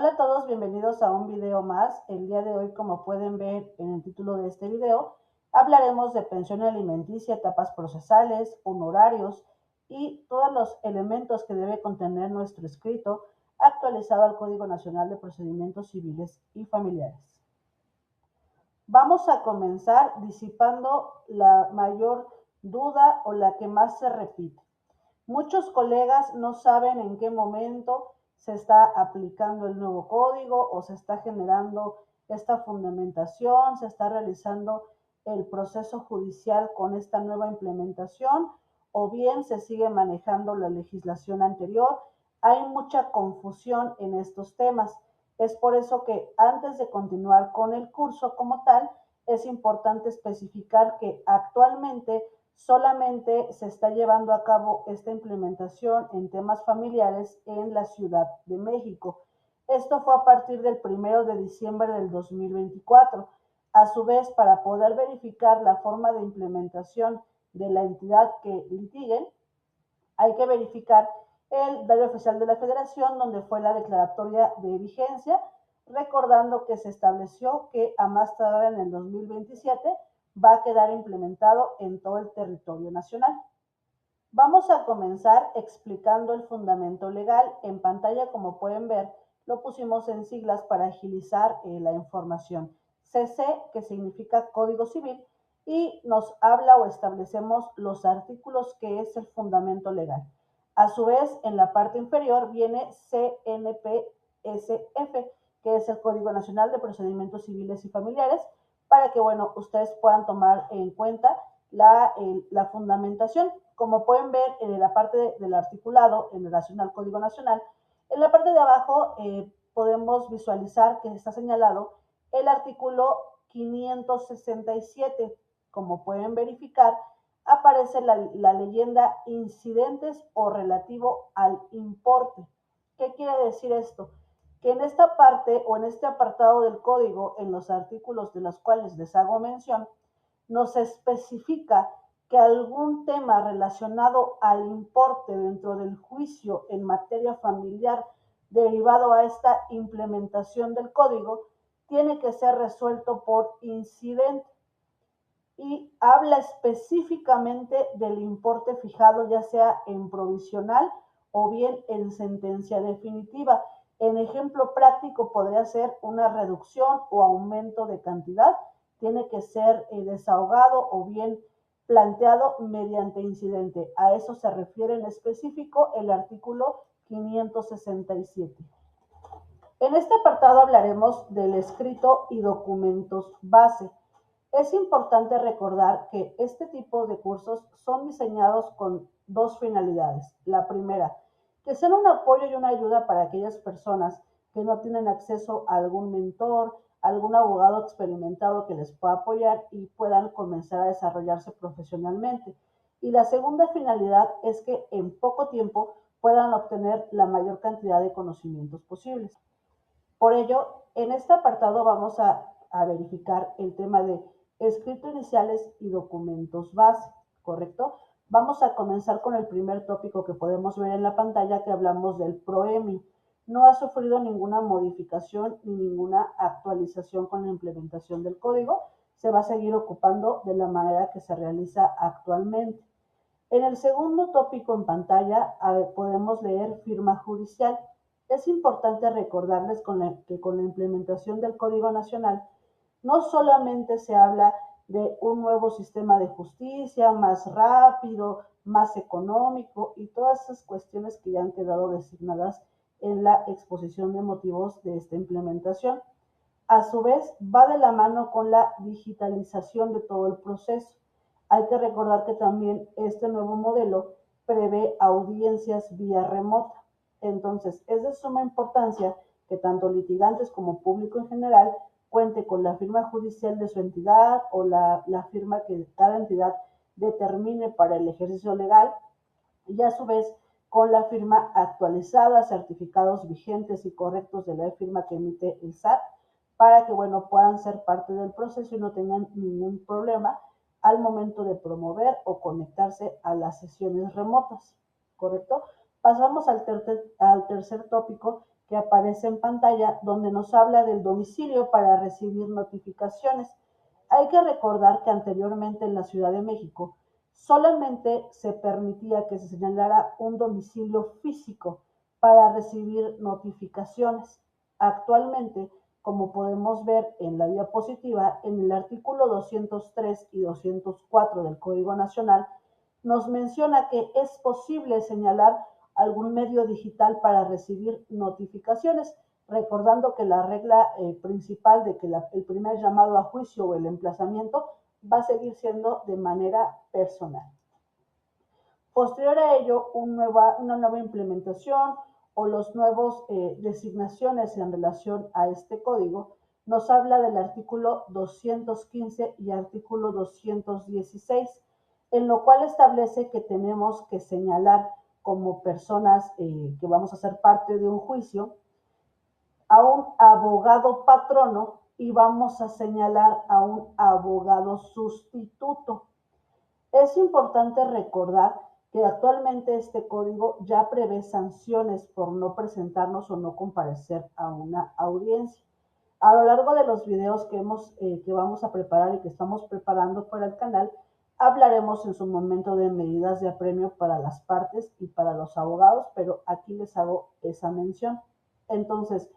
Hola a todos, bienvenidos a un video más. El día de hoy, como pueden ver en el título de este video, hablaremos de pensión alimenticia, etapas procesales, honorarios y todos los elementos que debe contener nuestro escrito actualizado al Código Nacional de Procedimientos Civiles y Familiares. Vamos a comenzar disipando la mayor duda o la que más se repite. Muchos colegas no saben en qué momento se está aplicando el nuevo código o se está generando esta fundamentación, se está realizando el proceso judicial con esta nueva implementación o bien se sigue manejando la legislación anterior. Hay mucha confusión en estos temas. Es por eso que antes de continuar con el curso como tal, es importante especificar que actualmente solamente se está llevando a cabo esta implementación en temas familiares en la Ciudad de México. Esto fue a partir del 1 de diciembre del 2024. A su vez, para poder verificar la forma de implementación de la entidad que litiguen, hay que verificar el Diario Oficial de la Federación, donde fue la declaratoria de vigencia, recordando que se estableció que a más tardar en el 2027 va a quedar implementado en todo el territorio nacional. Vamos a comenzar explicando el fundamento legal. En pantalla, como pueden ver, lo pusimos en siglas para agilizar la información. CC, que significa Código Civil, y nos habla o establecemos los artículos que es el fundamento legal. A su vez, en la parte inferior viene CNPSF, que es el Código Nacional de Procedimientos Civiles y Familiares, para que, bueno, ustedes puedan tomar en cuenta la fundamentación. Como pueden ver en la parte del articulado en relación al Código Nacional, en la parte de abajo podemos visualizar que está señalado el artículo 567. Como pueden verificar, aparece la leyenda incidentes o relativo al importe. ¿Qué quiere decir esto? Que en esta parte o en este apartado del código, en los artículos de los cuales les hago mención, nos especifica que algún tema relacionado al importe dentro del juicio en materia familiar derivado a esta implementación del código tiene que ser resuelto por incidente y habla específicamente del importe fijado ya sea en provisional o bien en sentencia definitiva. En ejemplo práctico podría ser una reducción o aumento de cantidad, tiene que ser desahogado o bien planteado mediante incidente. A eso se refiere en específico el artículo 567. En este apartado hablaremos del escrito y documentos base. Es importante recordar que este tipo de cursos son diseñados con dos finalidades. La primera, que sean un apoyo y una ayuda para aquellas personas que no tienen acceso a algún mentor, algún abogado experimentado que les pueda apoyar y puedan comenzar a desarrollarse profesionalmente. Y la segunda finalidad es que en poco tiempo puedan obtener la mayor cantidad de conocimientos posibles. Por ello, en este apartado vamos a verificar el tema de escrito iniciales y documentos base, ¿correcto? Vamos a comenzar con el primer tópico que podemos ver en la pantalla, que hablamos del PROEMI. No ha sufrido ninguna modificación ni ninguna actualización con la implementación del código. Se va a seguir ocupando de la manera que se realiza actualmente. En el segundo tópico en pantalla podemos leer firma judicial. Es importante recordarles que con la implementación del Código Nacional no solamente se habla de un nuevo sistema de justicia más rápido, más económico y todas esas cuestiones que ya han quedado designadas en la exposición de motivos de esta implementación. A su vez, va de la mano con la digitalización de todo el proceso. Hay que recordar que también este nuevo modelo prevé audiencias vía remota. Entonces, es de suma importancia que tanto litigantes como público en general cuente con la firma judicial de su entidad o la firma que cada entidad determine para el ejercicio legal y a su vez con la firma actualizada, certificados vigentes y correctos de la firma que emite el SAT para que, bueno, puedan ser parte del proceso y no tengan ningún problema al momento de promover o conectarse a las sesiones remotas, ¿correcto? Pasamos al tercer tópico, que aparece en pantalla, donde nos habla del domicilio para recibir notificaciones. Hay que recordar que anteriormente en la Ciudad de México solamente se permitía que se señalara un domicilio físico para recibir notificaciones. Actualmente, como podemos ver en la diapositiva, en el artículo 203 y 204 del Código Nacional, nos menciona que es posible señalar algún medio digital para recibir notificaciones, recordando que la regla principal de que el primer llamado a juicio o el emplazamiento va a seguir siendo de manera personal. Posterior a ello, una nueva implementación o los nuevos designaciones en relación a este código nos habla del artículo 215 y artículo 216, en lo cual establece que tenemos que señalar como personas que vamos a ser parte de un juicio a un abogado patrono y vamos a señalar a un abogado sustituto. Es importante recordar que actualmente este código ya prevé sanciones por no presentarnos o no comparecer a una audiencia. A lo largo de los videos que vamos a preparar y que estamos preparando para el canal, hablaremos en su momento de medidas de apremio para las partes y para los abogados, pero aquí les hago esa mención. Entonces,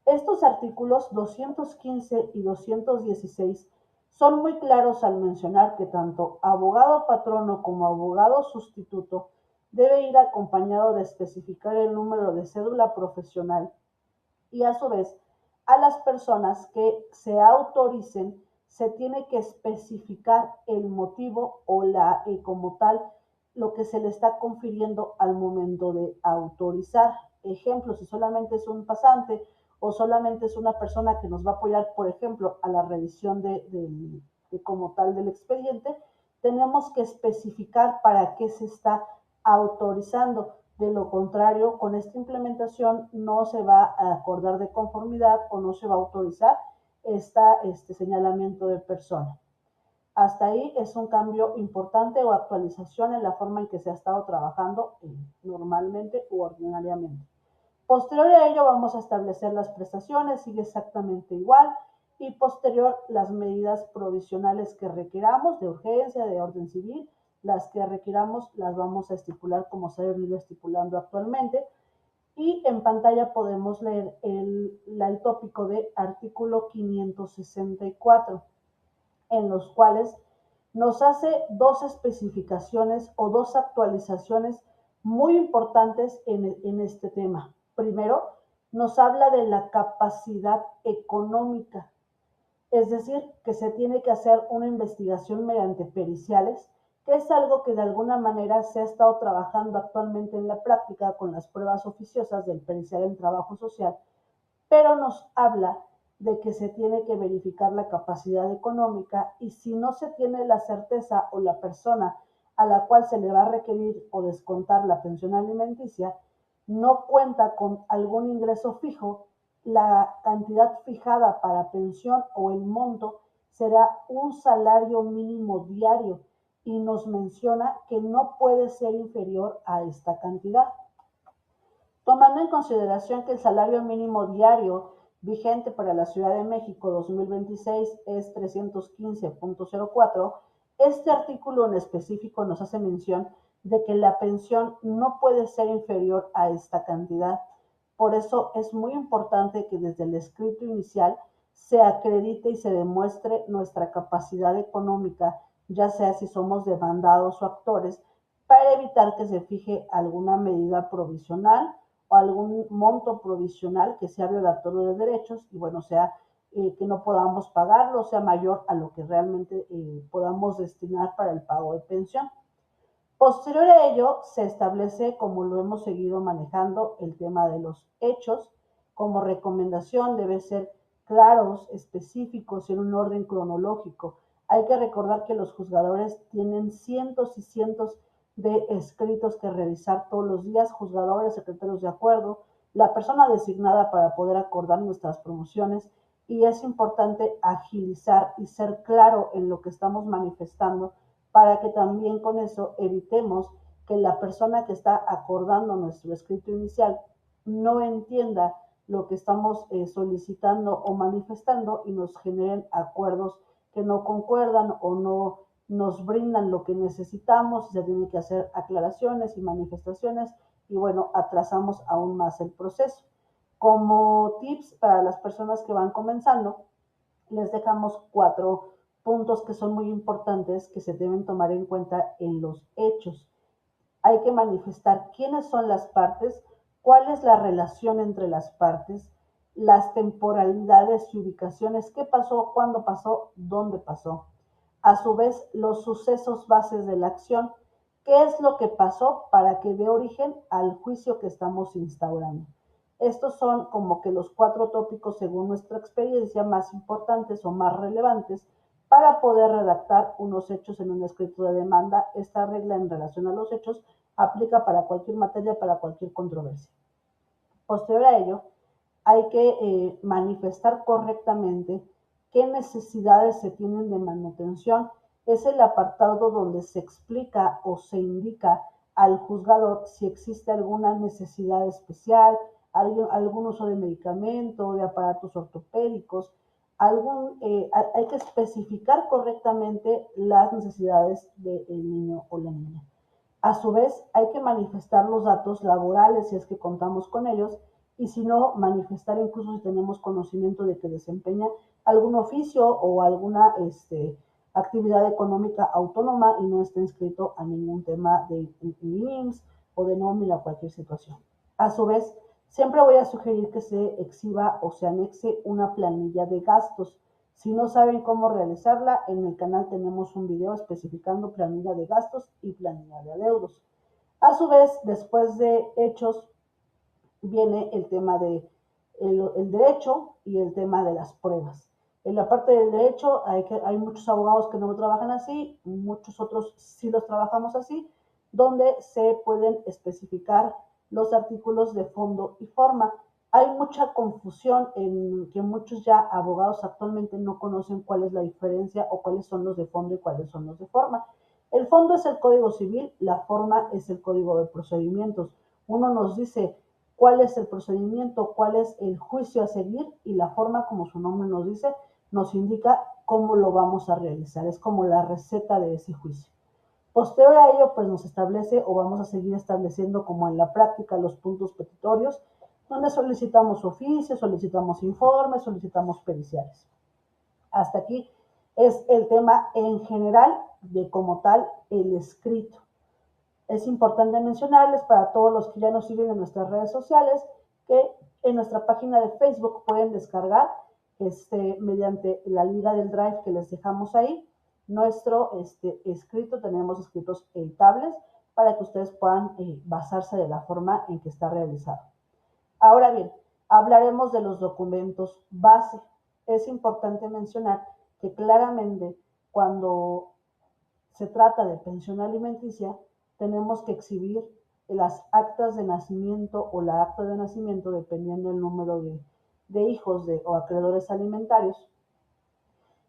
estos artículos 215 y 216 son muy claros al mencionar que tanto abogado patrono como abogado sustituto debe ir acompañado de especificar el número de cédula profesional y a su vez a las personas que se autoricen se tiene que especificar el motivo o como tal lo que se le está confiriendo al momento de autorizar. Ejemplo, si solamente es un pasante o solamente es una persona que nos va a apoyar, por ejemplo, a la revisión como tal del expediente, tenemos que especificar para qué se está autorizando. De lo contrario, con esta implementación no se va a acordar de conformidad o no se va a autorizar este señalamiento de persona. Hasta ahí es un cambio importante o actualización en la forma en que se ha estado trabajando normalmente u ordinariamente. Posterior a ello vamos a establecer las prestaciones, sigue exactamente igual, y posterior las medidas provisionales que requiramos de urgencia, de orden civil, las que requiramos las vamos a estipular como se ha venido estipulando actualmente. Y en pantalla podemos leer el tópico de artículo 564, en los cuales nos hace dos especificaciones o dos actualizaciones muy importantes en este tema. Primero, nos habla de la capacidad económica, es decir, que se tiene que hacer una investigación mediante periciales, que es algo que de alguna manera se ha estado trabajando actualmente en la práctica con las pruebas oficiosas del pericial en trabajo social, pero nos habla de que se tiene que verificar la capacidad económica y si no se tiene la certeza o la persona a la cual se le va a requerir o descontar la pensión alimenticia no cuenta con algún ingreso fijo, la cantidad fijada para pensión o el monto será un salario mínimo diario y nos menciona que no puede ser inferior a esta cantidad. Tomando en consideración que el salario mínimo diario vigente para la Ciudad de México 2026 es 315.04, este artículo en específico nos hace mención de que la pensión no puede ser inferior a esta cantidad. Por eso es muy importante que desde el escrito inicial se acredite y se demuestre nuestra capacidad económica, ya sea si somos demandados o actores, para evitar que se fije alguna medida provisional o algún monto provisional que sea violatorio de derechos y bueno, sea que no podamos pagarlo, sea mayor a lo que realmente podamos destinar para el pago de pensión. Posterior a ello, se establece, como lo hemos seguido manejando, el tema de los hechos. Como recomendación debe ser claros, específicos, en un orden cronológico. Hay que recordar que los juzgadores tienen cientos y cientos de escritos que revisar todos los días, juzgadores, secretarios de acuerdo, la persona designada para poder acordar nuestras promociones, y es importante agilizar y ser claro en lo que estamos manifestando para que también con eso evitemos que la persona que está acordando nuestro escrito inicial no entienda lo que estamos solicitando o manifestando y nos generen acuerdos que no concuerdan o no nos brindan lo que necesitamos, se tienen que hacer aclaraciones y manifestaciones y bueno, atrasamos aún más el proceso. Como tips para las personas que van comenzando, les dejamos 4 puntos que son muy importantes que se deben tomar en cuenta en los hechos. Hay que manifestar quiénes son las partes, cuál es la relación entre las partes, las temporalidades y ubicaciones, qué pasó, cuándo pasó, dónde pasó. A su vez, los sucesos bases de la acción, qué es lo que pasó para que dé origen al juicio que estamos instaurando. Estos son como que los 4 tópicos, según nuestra experiencia, más importantes o más relevantes para poder redactar unos hechos en un escrito de demanda. Esta regla en relación a los hechos aplica para cualquier materia, para cualquier controversia. Posterior a ello, hay que manifestar correctamente qué necesidades se tienen de manutención. Es el apartado donde se explica o se indica al juzgador si existe alguna necesidad especial, algún uso de medicamento, de aparatos ortopédicos, hay que especificar correctamente las necesidades del niño o la niña. A su vez, hay que manifestar los datos laborales si es que contamos con ellos y si no, manifestar incluso si tenemos conocimiento de que desempeña algún oficio o alguna actividad económica autónoma y no está inscrito a ningún tema de IMSS o de nómina o cualquier situación. A su vez, siempre voy a sugerir que se exhiba o se anexe una planilla de gastos. Si no saben cómo realizarla, en el canal tenemos un video especificando planilla de gastos y planilla de adeudos. A su vez, después de hechos, viene el tema de el derecho y el tema de las pruebas. En la parte del derecho hay muchos abogados que no lo trabajan así, muchos otros sí los trabajamos así, donde se pueden especificar los artículos de fondo y forma. Hay mucha confusión en que muchos ya abogados actualmente no conocen cuál es la diferencia o cuáles son los de fondo y cuáles son los de forma. El fondo es el Código Civil, la forma es el Código de Procedimientos. Uno nos dice cuál es el procedimiento, cuál es el juicio a seguir y la forma, como su nombre nos dice, nos indica cómo lo vamos a realizar. Es como la receta de ese juicio. Posterior a ello, pues nos establece o vamos a seguir estableciendo como en la práctica los puntos petitorios, donde solicitamos oficios, solicitamos informes, solicitamos periciales. Hasta aquí es el tema en general de como tal el escrito. Es importante mencionarles para todos los que ya nos siguen en nuestras redes sociales que en nuestra página de Facebook pueden descargar mediante la liga del Drive que les dejamos ahí nuestro escrito. Tenemos escritos editables para que ustedes puedan basarse de la forma en que está realizado. Ahora bien, hablaremos de los documentos base. Es importante mencionar que claramente cuando se trata de pensión alimenticia, tenemos que exhibir las actas de nacimiento o la acta de nacimiento, dependiendo del número de hijos o acreedores alimentarios.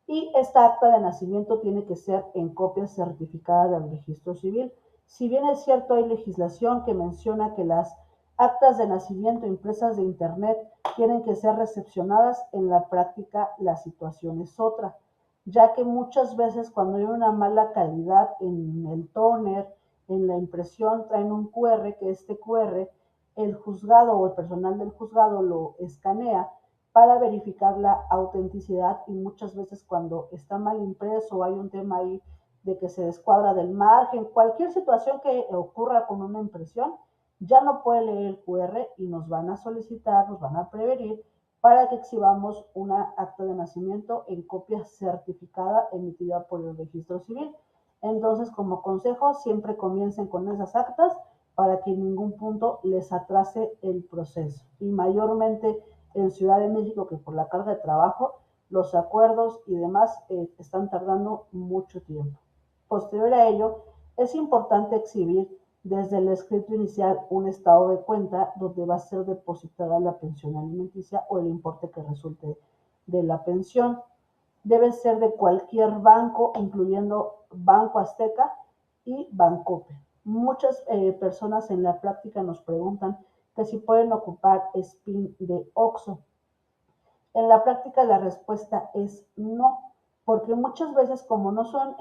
Y esta acta de nacimiento tiene que ser en copia certificada del registro civil. Si bien es cierto, hay legislación que menciona que las actas de nacimiento impresas de internet tienen que ser recepcionadas, en la práctica la situación es otra, ya que muchas veces cuando hay una mala calidad en el tóner, en la impresión, traen un QR, que este QR el juzgado o el personal del juzgado lo escanea para verificar la autenticidad y muchas veces cuando está mal impreso o hay un tema ahí de que se descuadra del margen, cualquier situación que ocurra con una impresión, ya no puede leer el QR y nos van a solicitar, nos van a prevenir para que exhibamos una acta de nacimiento en copia certificada emitida por el registro civil. Entonces, como consejo, siempre comiencen con esas actas para que en ningún punto les atrase el proceso. Y mayormente en Ciudad de México, que por la carga de trabajo, los acuerdos y demás están tardando mucho tiempo. Posterior a ello, es importante exhibir desde el escrito inicial un estado de cuenta donde va a ser depositada la pensión alimenticia o el importe que resulte de la pensión. Debe ser de cualquier banco, incluyendo Banco Azteca y Bancope. Muchas personas en la práctica nos preguntan que si pueden ocupar SPIN de OXXO. En la práctica la respuesta es no, porque muchas veces como no son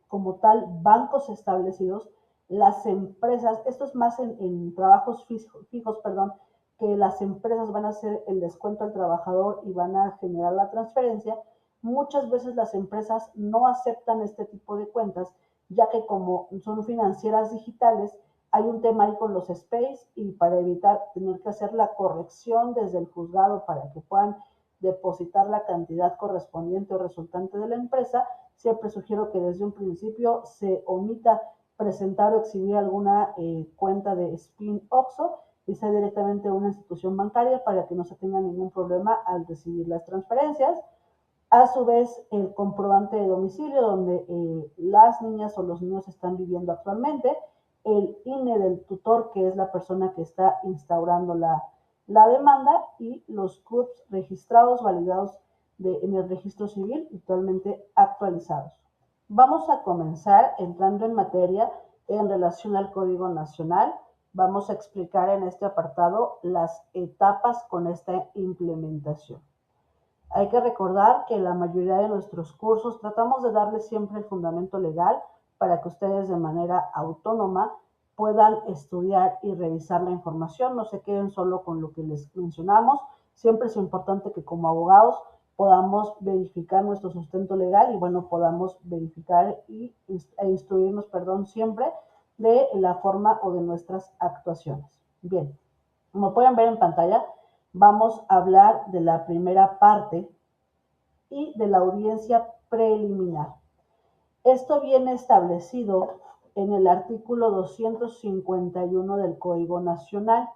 como tal bancos establecidos, las empresas, esto es más en trabajos fijos, perdón, que las empresas van a hacer el descuento al trabajador y van a generar la transferencia, muchas veces las empresas no aceptan este tipo de cuentas, ya que como son financieras digitales, hay un tema ahí con los SPACE y para evitar tener que hacer la corrección desde el juzgado para que puedan depositar la cantidad correspondiente o resultante de la empresa, siempre sugiero que desde un principio se omita presentar o exhibir alguna cuenta de SPIN OXXO y sea directamente una institución bancaria para que no se tenga ningún problema al recibir las transferencias. A su vez, el comprobante de domicilio donde las niñas o los niños están viviendo actualmente, el INE del tutor, que es la persona que está instaurando la demanda, y los CURPS registrados, validados en el registro civil y totalmente actualizados. Vamos a comenzar entrando en materia en relación al Código Nacional. Vamos a explicar en este apartado las etapas con esta implementación. Hay que recordar que la mayoría de nuestros cursos tratamos de darles siempre el fundamento legal para que ustedes de manera autónoma puedan estudiar y revisar la información, no se queden solo con lo que les mencionamos. Siempre es importante que como abogados podamos verificar nuestro sustento legal y bueno, podamos verificar e instruirnos, perdón, siempre de la forma o de nuestras actuaciones. Bien, como pueden ver en pantalla, vamos a hablar de la primera parte y de la audiencia preliminar. Esto viene establecido en el artículo 251 del Código Nacional.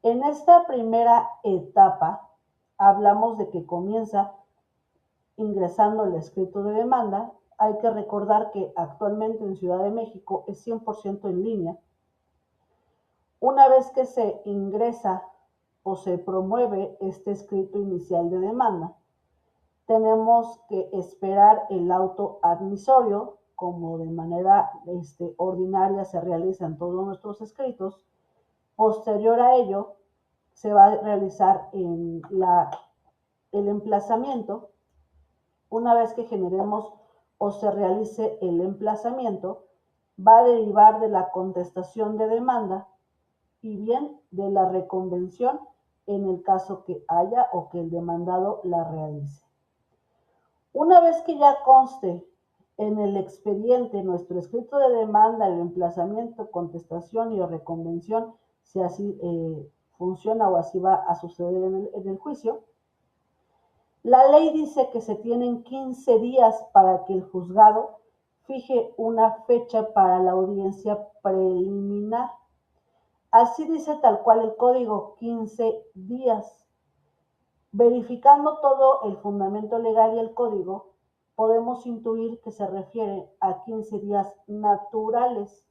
En esta primera etapa hablamos de que comienza ingresando el escrito de demanda. Hay que recordar que actualmente en Ciudad de México es 100% en línea. Una vez que se ingresa o se promueve este escrito inicial de demanda, tenemos que esperar el auto admisorio, como de manera ordinaria se realizan todos nuestros escritos. Posterior a ello, se va a realizar el emplazamiento. Una vez que generemos o se realice el emplazamiento, va a derivar de la contestación de demanda y bien de la reconvención en el caso que haya o que el demandado la realice. Una vez que ya conste en el expediente nuestro escrito de demanda, el emplazamiento, contestación y o reconvención, si así funciona o así va a suceder en el juicio, la ley dice que se tienen 15 días para que el juzgado fije una fecha para la audiencia preliminar. Así dice tal cual el código, 15 días. Verificando todo el fundamento legal y el código, podemos intuir que se refiere a 15 días naturales,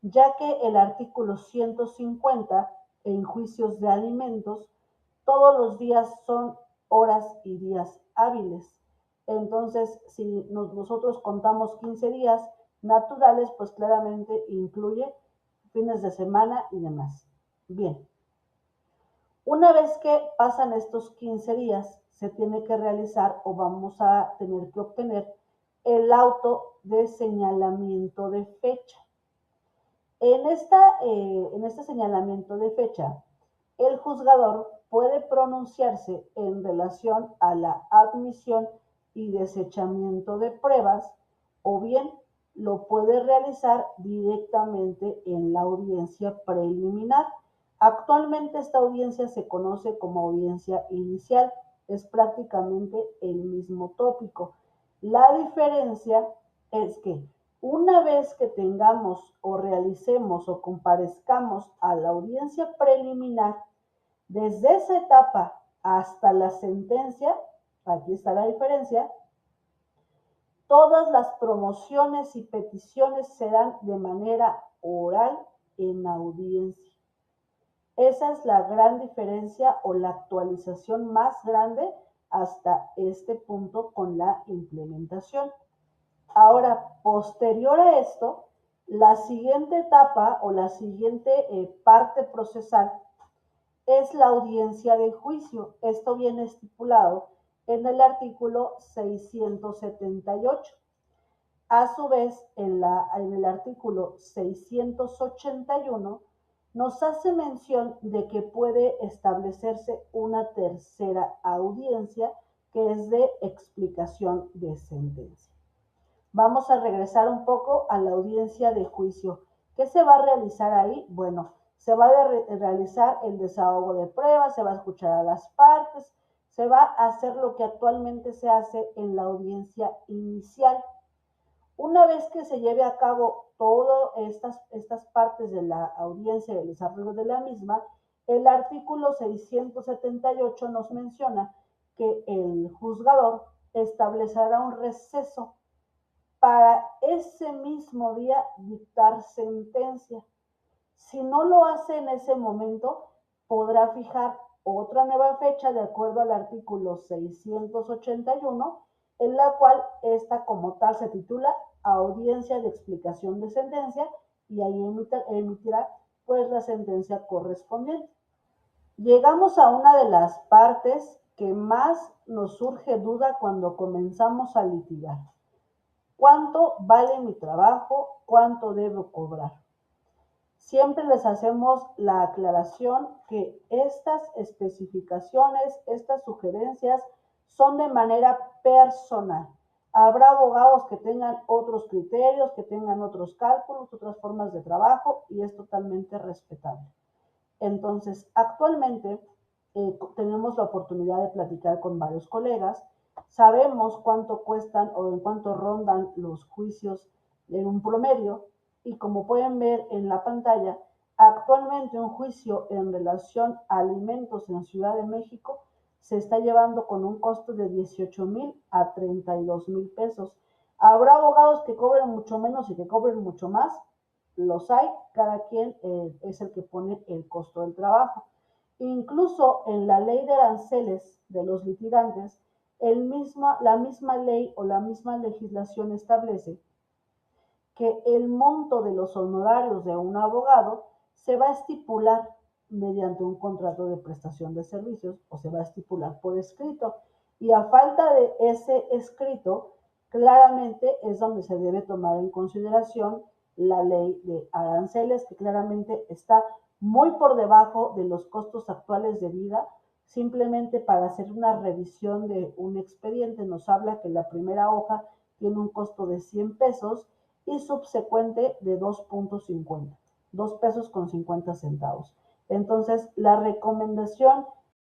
ya que el artículo 150 en juicios de alimentos, todos los días son horas y días hábiles. Entonces, si nosotros contamos 15 días naturales, pues claramente incluye fines de semana y demás. Bien. Una vez que pasan estos 15 días, se tiene que realizar o vamos a tener que obtener el auto de señalamiento de fecha. En este señalamiento de fecha, el juzgador puede pronunciarse en relación a la admisión y desechamiento de pruebas o bien lo puede realizar directamente en la audiencia preliminar. Actualmente esta audiencia se conoce como audiencia inicial, es prácticamente el mismo tópico. La diferencia es que una vez que tengamos o realicemos o comparezcamos a la audiencia preliminar, desde esa etapa hasta la sentencia, aquí está la diferencia, todas las promociones y peticiones serán de manera oral en audiencia. Esa es la gran diferencia o la actualización más grande hasta este punto con la implementación. Ahora, posterior a esto, la siguiente etapa o la siguiente parte procesal es la audiencia de juicio. Esto viene estipulado en el artículo 678. A su vez, en el artículo 681 nos hace mención de que puede establecerse una tercera audiencia, que es de explicación de sentencia. Vamos a regresar un poco a la audiencia de juicio. ¿Qué se va a realizar ahí? Bueno, se va a realizar el desahogo de pruebas, se va a escuchar a las partes, se va a hacer lo que actualmente se hace en la audiencia inicial. Una vez que se lleve a cabo todas estas partes de la audiencia y el desarrollo de la misma, el artículo 678 nos menciona que el juzgador establecerá un receso para ese mismo día dictar sentencia. Si no lo hace en ese momento, podrá fijar otra nueva fecha de acuerdo al artículo 681, en la cual esta como tal se titula audiencia de explicación de sentencia, y ahí emitirá pues la sentencia correspondiente. Llegamos a una de las partes que más nos surge duda cuando comenzamos a litigar. ¿Cuánto vale mi trabajo? ¿Cuánto debo cobrar? Siempre les hacemos la aclaración que estas especificaciones, estas sugerencias son de manera personal. Habrá abogados que tengan otros criterios, que tengan otros cálculos, otras formas de trabajo, y es totalmente respetable. Entonces, actualmente tenemos la oportunidad de platicar con varios colegas, sabemos cuánto cuestan o en cuánto rondan los juicios en un promedio, y como pueden ver en la pantalla, actualmente un juicio en relación a alimentos en Ciudad de México se está llevando con un costo de 18,000 a 32,000 pesos. Habrá abogados que cobren mucho menos y que cobren mucho más, los hay, cada quien es el que pone el costo del trabajo. Incluso en la ley de aranceles de los litigantes, la misma ley o la misma legislación establece que el monto de los honorarios de un abogado se va a estipular mediante un contrato de prestación de servicios, o se va a estipular por escrito, y a falta de ese escrito, claramente es donde se debe tomar en consideración la ley de aranceles, que claramente está muy por debajo de los costos actuales de vida. Simplemente para hacer una revisión de un expediente nos habla que la primera hoja tiene un costo de 100 pesos y subsecuente de 2.50, 2 pesos con 50 centavos. Entonces, la recomendación